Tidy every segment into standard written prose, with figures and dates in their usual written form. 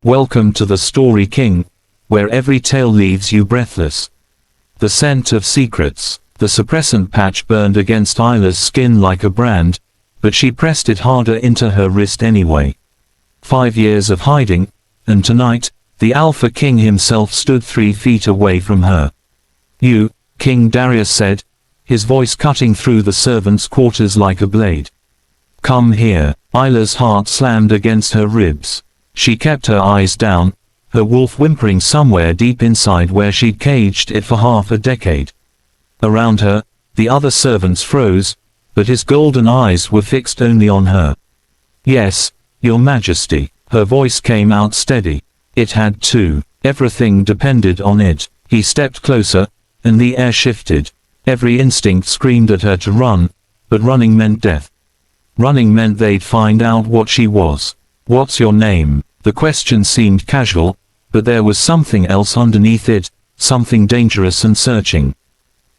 Welcome to the Story King, where every tale leaves you breathless. The scent of secrets. The suppressant patch burned against Isla's skin like a brand, but she pressed it harder into her wrist anyway. 5 years of hiding, and tonight, the Alpha King himself stood 3 feet away from her. "You," King Darius said, his voice cutting through the servants' quarters like a blade. "Come here." Isla's heart slammed against her ribs. She kept her eyes down, her wolf whimpering somewhere deep inside where she'd caged it for half a decade. Around her, the other servants froze, but his golden eyes were fixed only on her. "Yes, Your Majesty." Her voice came out steady. It had to. Everything depended on it. He stepped closer, and the air shifted. Every instinct screamed at her to run, but running meant death. Running meant they'd find out what she was. "What's your name?" The question seemed casual, but there was something else underneath it, something dangerous and searching.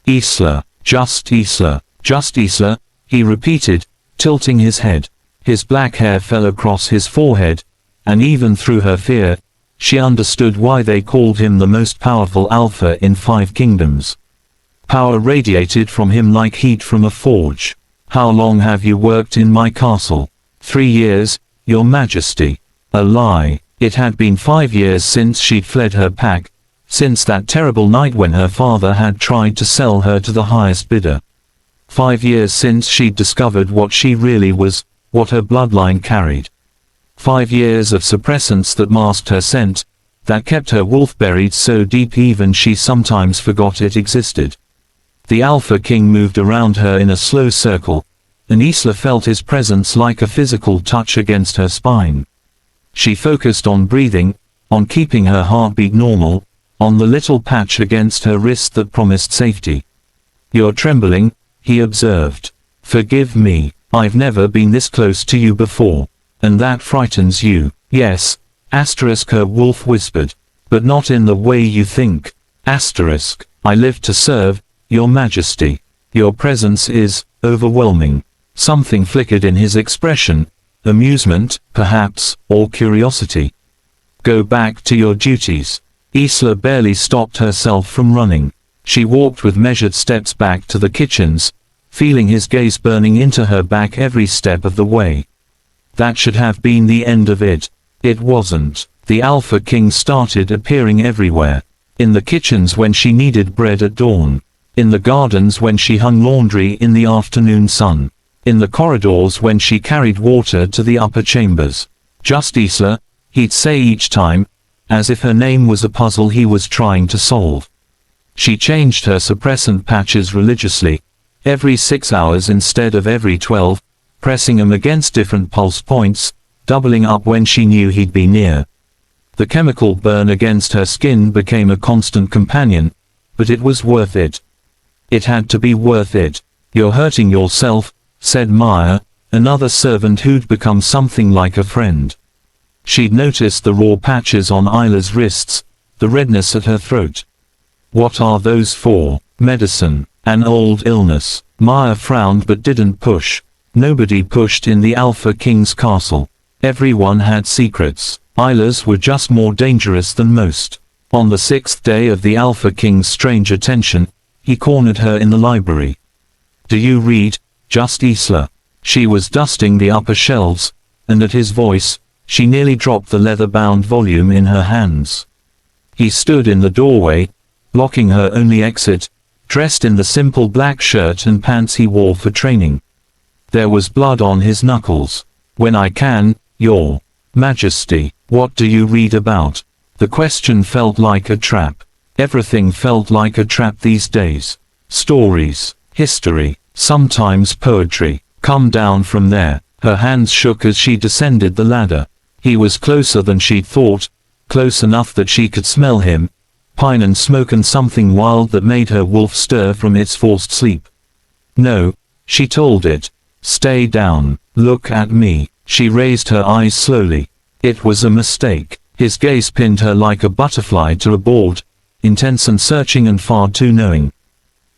"Isla. Just Isla. Just Isla," he repeated, tilting his head. His black hair fell across his forehead, and even through her fear, she understood why they called him the most powerful alpha in 5 kingdoms. Power radiated from him like heat from a forge. "How long have you worked in my castle?" 3 years, Your Majesty." A lie. It had been 5 years since she'd fled her pack, since that terrible night when her father had tried to sell her to the highest bidder. 5 years since she'd discovered what she really was, what her bloodline carried. 5 years of suppressants that masked her scent, that kept her wolf buried so deep even she sometimes forgot it existed. The Alpha King moved around her in a slow circle, and Isla felt his presence like a physical touch against her spine. She focused on breathing, on keeping her heartbeat normal, on the little patch against her wrist that promised safety. "You're trembling," he observed. "Forgive me, I've never been this close to you before. And that frightens you." "Yes," her wolf whispered. "But not in the way you think. I live to serve, Your Majesty. Your presence is overwhelming." Something flickered in his expression, amusement, perhaps, or curiosity. "Go back to your duties." Isla barely stopped herself from running. She walked with measured steps back to the kitchens, feeling his gaze burning into her back every step of the way. That should have been the end of it. It wasn't. The Alpha King started appearing everywhere. In the kitchens when she needed bread at dawn. In the gardens when she hung laundry in the afternoon sun. In the corridors when she carried water to the upper chambers. "Just Isla," he'd say each time, as if her name was a puzzle he was trying to solve. She changed her suppressant patches religiously, every 6 hours instead of every 12, pressing them against different pulse points, doubling up when she knew he'd be near. The chemical burn against her skin became a constant companion, but it was worth it. It had to be worth it. "You're hurting yourself," said Maya, another servant who'd become something like a friend. She'd noticed the raw patches on Isla's wrists, the redness at her throat. "What are those for?" "Medicine. An old illness." Maya frowned but didn't push. Nobody pushed in the Alpha King's castle. Everyone had secrets. Isla's were just more dangerous than most. On the 6th day of the Alpha King's strange attention, he cornered her in the library. "Do you read, Just Isla?" She was dusting the upper shelves, and at his voice, she nearly dropped the leather-bound volume in her hands. He stood in the doorway, blocking her only exit, dressed in the simple black shirt and pants he wore for training. There was blood on his knuckles. "When I can, Your Majesty." "What do you read about?" The question felt like a trap. Everything felt like a trap these days. Stories, history, sometimes poetry. "Come down from there." Her hands shook as she descended the ladder. He was closer than she'd thought, close enough that she could smell him, pine and smoke and something wild that made her wolf stir from its forced sleep. "No," she told it. "Stay down. Look at me." She raised her eyes slowly. It was a mistake. His gaze pinned her like a butterfly to a board, intense and searching and far too knowing.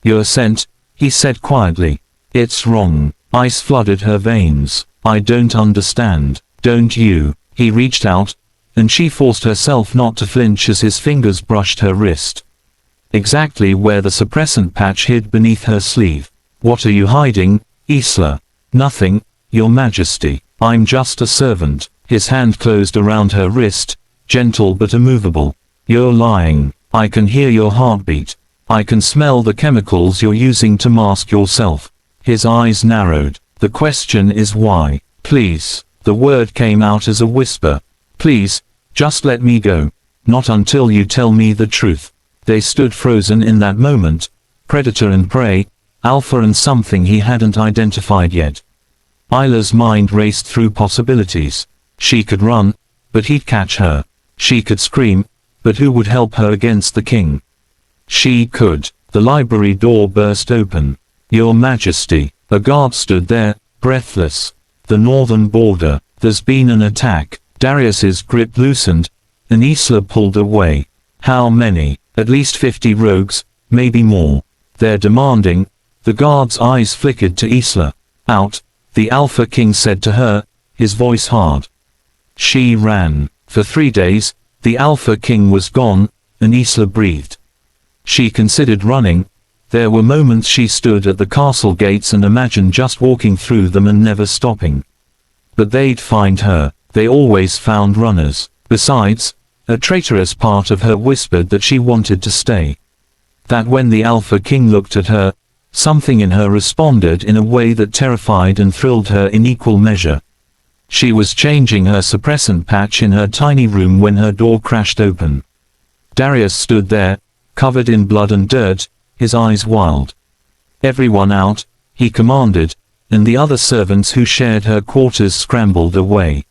"Your scent," he said quietly. "It's wrong." Ice flooded her veins. "I don't understand." "Don't you?" He reached out, and she forced herself not to flinch as his fingers brushed her wrist. Exactly where the suppressant patch hid beneath her sleeve. "What are you hiding, Isla?" "Nothing, Your Majesty. I'm just a servant." His hand closed around her wrist, gentle but immovable. "You're lying. I can hear your heartbeat. I can smell the chemicals you're using to mask yourself." His eyes narrowed. "The question is why?" "Please." The word came out as a whisper. "Please, just let me go. Not until you tell me the truth." They stood frozen in that moment, predator and prey, alpha and something he hadn't identified yet. Isla's mind raced through possibilities. She could run, but he'd catch her. She could scream, but who would help her against the king? She could. The library door burst open. "Your Majesty." A guard stood there, breathless. "The northern border. There's been an attack." Darius's grip loosened, and Isla pulled away. "How many?" "At least 50 rogues, maybe more. They're demanding." The guard's eyes flickered to Isla. "Out," the Alpha King said to her, his voice hard. She ran. For 3 days, the Alpha King was gone, and Isla breathed. She considered running. There were moments she stood at the castle gates and imagined just walking through them and never stopping. But they'd find her. They always found runners. Besides, a traitorous part of her whispered that she wanted to stay. That when the Alpha King looked at her, something in her responded in a way that terrified and thrilled her in equal measure. She was changing her suppressant patch in her tiny room when her door crashed open. Darius stood there, covered in blood and dirt, his eyes wild. "Everyone out," he commanded, and the other servants who shared her quarters scrambled away.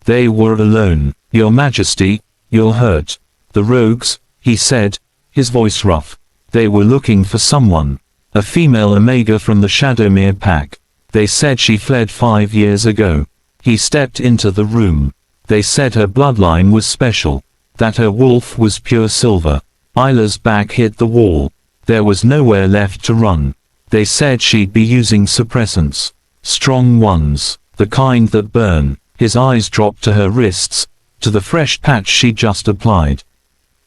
They were alone. "Your Majesty, you're hurt." "The rogues," he said, his voice rough. "They were looking for someone. A female Omega from the Shadowmere pack. They said she fled 5 years ago." He stepped into the room. "They said her bloodline was special. That her wolf was pure silver." Isla's back hit the wall. There was nowhere left to run. "They said she'd be using suppressants. Strong ones. The kind that burn." His eyes dropped to her wrists, to the fresh patch she'd just applied.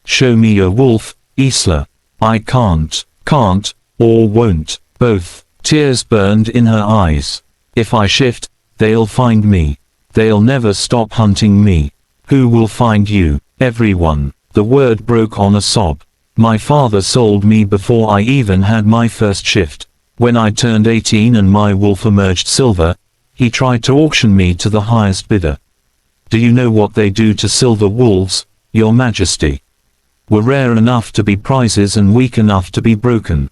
"Show me your wolf, Isla." "I can't, or won't." Both. Tears burned in her eyes. "If I shift, they'll find me. They'll never stop hunting me." "Who will find you?" "Everyone." The word broke on a sob. "My father sold me before I even had my first shift. When I turned 18 and my wolf emerged silver, he tried to auction me to the highest bidder. Do you know what they do to silver wolves, Your Majesty? We're rare enough to be prizes and weak enough to be broken.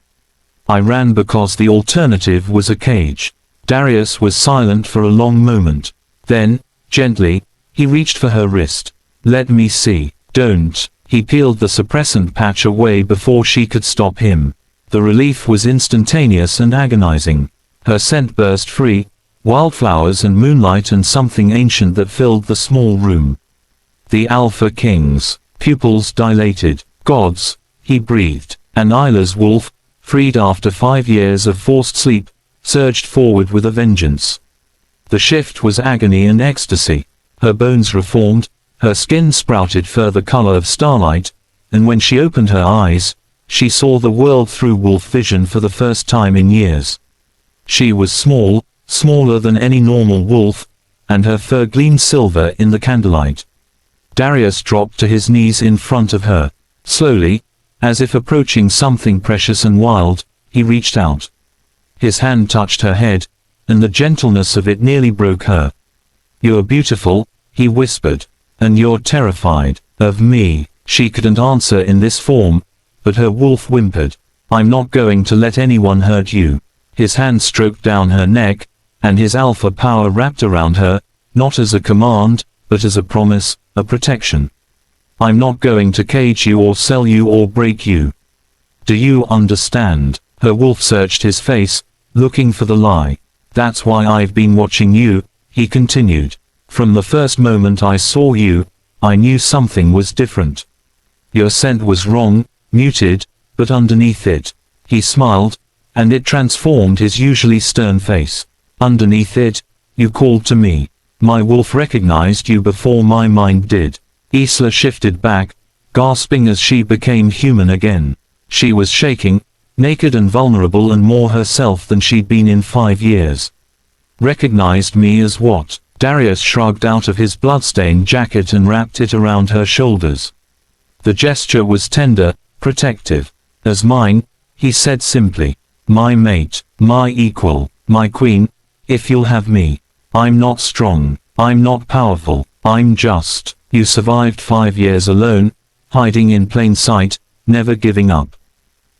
I ran because the alternative was a cage." Darius was silent for a long moment. Then, gently, he reached for her wrist. "Let me see." "Don't." He peeled the suppressant patch away before she could stop him. The relief was instantaneous and agonizing. Her scent burst free, wildflowers and moonlight and something ancient that filled the small room. The Alpha King's pupils dilated. "Gods," he breathed. And Isla's wolf, freed after 5 years of forced sleep, surged forward with a vengeance. The shift was agony and ecstasy. Her bones reformed, her skin sprouted further color of starlight, and when she opened her eyes, she saw the world through wolf vision for the first time in years. She was small, smaller than any normal wolf, and her fur gleamed silver in the candlelight. Darius dropped to his knees in front of her. Slowly, as if approaching something precious and wild, he reached out. His hand touched her head, and the gentleness of it nearly broke her. "You're beautiful," he whispered. "And you're terrified of me." She couldn't answer in this form, but her wolf whimpered. "I'm not going to let anyone hurt you." His hand stroked down her neck, and his alpha power wrapped around her, not as a command, but as a promise, a protection. "I'm not going to cage you or sell you or break you. Do you understand?" Her wolf searched his face, looking for the lie. "That's why I've been watching you," he continued. "From the first moment I saw you, I knew something was different. Your scent was wrong, muted, but underneath it." He smiled, and it transformed his usually stern face. "Underneath it, you called to me. My wolf recognized you before my mind did. Isla shifted back, gasping as she became human again. She was shaking, naked and vulnerable and more herself than she'd been in 5 years. Recognized me as what? Darius shrugged out of his bloodstained jacket and wrapped it around her shoulders. The gesture was tender, protective. As mine, he said simply. My mate, my equal, my queen, if you'll have me. I'm not strong, I'm not powerful, I'm just. You survived 5 years alone, hiding in plain sight, never giving up.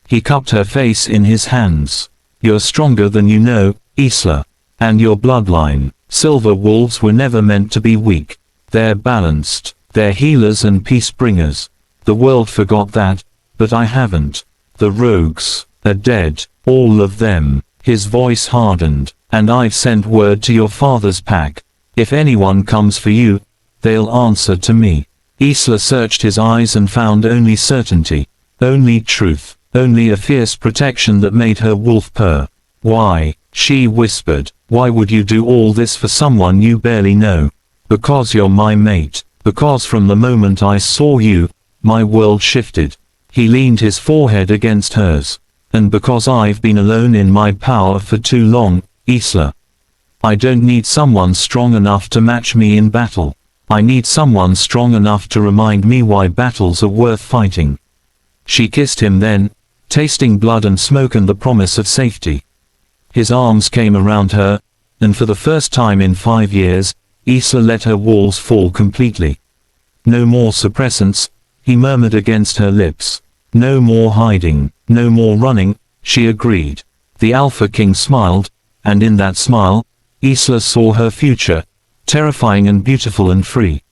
He cupped her face in his hands. You're stronger than you know, Isla. And your bloodline. Silver wolves were never meant to be weak. They're balanced. They're healers and peace bringers. The world forgot that, but I haven't. The rogues are dead, all of them. His voice hardened. And I've sent word to your father's pack. If anyone comes for you, they'll answer to me. Isla searched his eyes and found only certainty. Only truth. Only a fierce protection that made her wolf purr. Why? She whispered. Why would you do all this for someone you barely know? Because you're my mate. Because from the moment I saw you, my world shifted. He leaned his forehead against hers. And because I've been alone in my power for too long, Isla. I don't need someone strong enough to match me in battle. I need someone strong enough to remind me why battles are worth fighting. She kissed him then, tasting blood and smoke and the promise of safety. His arms came around her, and for the first time in 5 years, Isla let her walls fall completely. No more suppressants, he murmured against her lips. No more hiding, no more running, she agreed. The Alpha King smiled, and in that smile, Isla saw her future, terrifying and beautiful and free.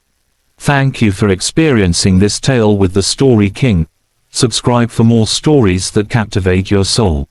Thank you for experiencing this tale with the Story King. Subscribe for more stories that captivate your soul.